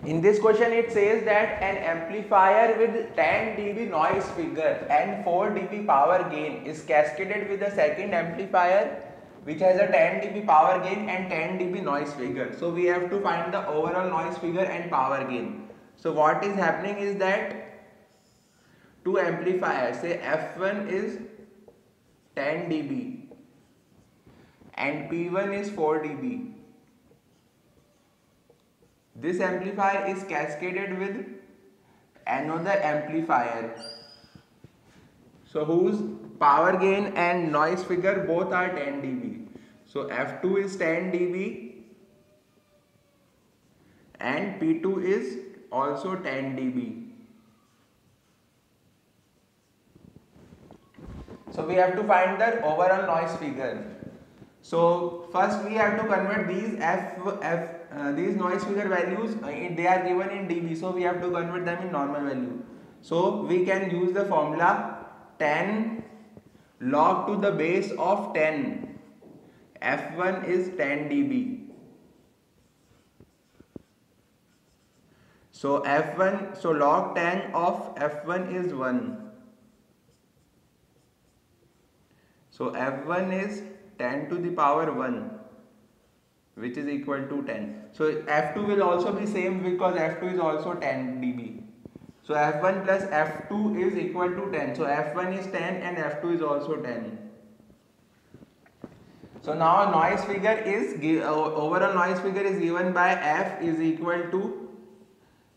In this question it says that an amplifier with 10 dB noise figure and 4 dB power gain is cascaded with a second amplifier which has a 10 dB power gain and 10 dB noise figure. So we have to find the overall noise figure and power gain. So what is happening is that two amplifiers, say F1 is 10 dB and P1 is 4 dB. This amplifier is cascaded with another amplifier, so whose power gain and noise figure both are 10 dB. So F2 is 10 dB and P2 is also 10 dB. So we have to find the overall noise figure. So first we have to convert these these noise figure values, they are given in dB, so we have to convert them in normal value. So we can use the formula 10 log to the base of 10. F1 is 10 dB. So F1, so log 10 of F1 is 1. So F1 is 10 to the power 1, which is equal to 10. So F2 will also be same because F2 is also 10 dB. So F1 plus F2 is equal to 10. So F1 is 10 and F2 is also 10. So now noise figure is overall noise figure is given by F is equal to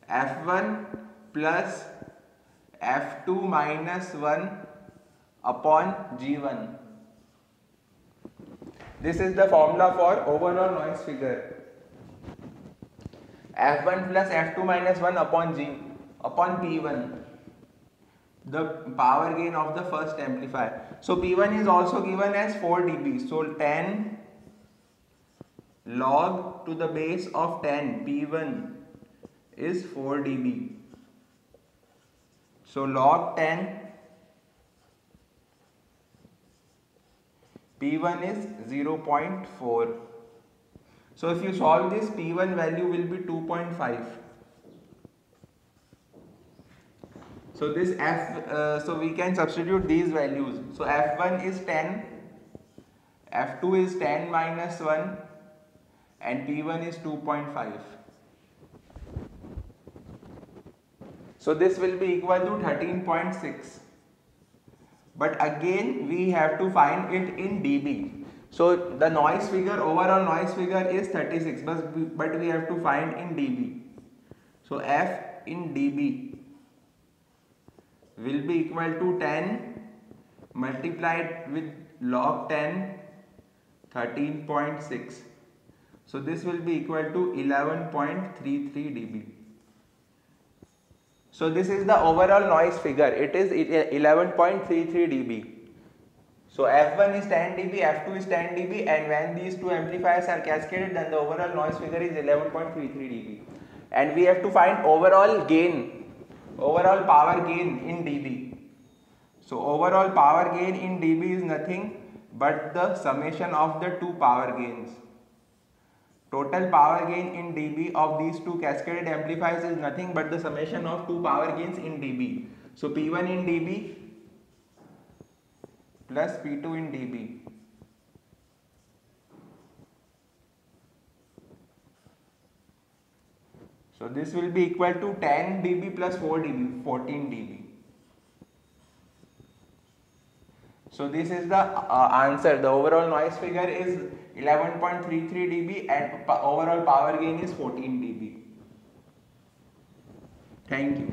F1 plus F2 minus 1 upon G1. This is the formula for overall noise figure. F1 plus F2 minus 1 upon P1, the power gain of the first amplifier. So P1 is also given as 4 dB. So 10 log to the base of 10 P1 is 4 dB. So log 10 P1 is 0.4. So if you solve this, P1 value will be 2.5. So this so we can substitute these values. So F1 is 10, F2 is 10 minus 1 and P1 is 2.5. So this will be equal to 13.6. But again we have to find it in dB. So the noise figure, overall noise figure is 36, but we have to find in dB. So F in dB will be equal to 10 multiplied with log 10, 13.6. So this will be equal to 11.33 dB. So this is the overall noise figure. It is 11.33 dB. So F1 is 10 dB, F2 is 10 dB, and when these two amplifiers are cascaded, then the overall noise figure is 11.33 dB. And we have to find overall gain, overall power gain in dB. So overall power gain in dB is nothing but the summation of the two power gains. Total power gain in dB of these two cascaded amplifiers is nothing but the summation of two power gains in dB. So P1 in dB plus P2 in dB. So this will be equal to 10 dB plus 4 dB, 14 dB. So this is the answer. The overall noise figure is 11.33 dB and overall power gain is 14 dB. Thank you.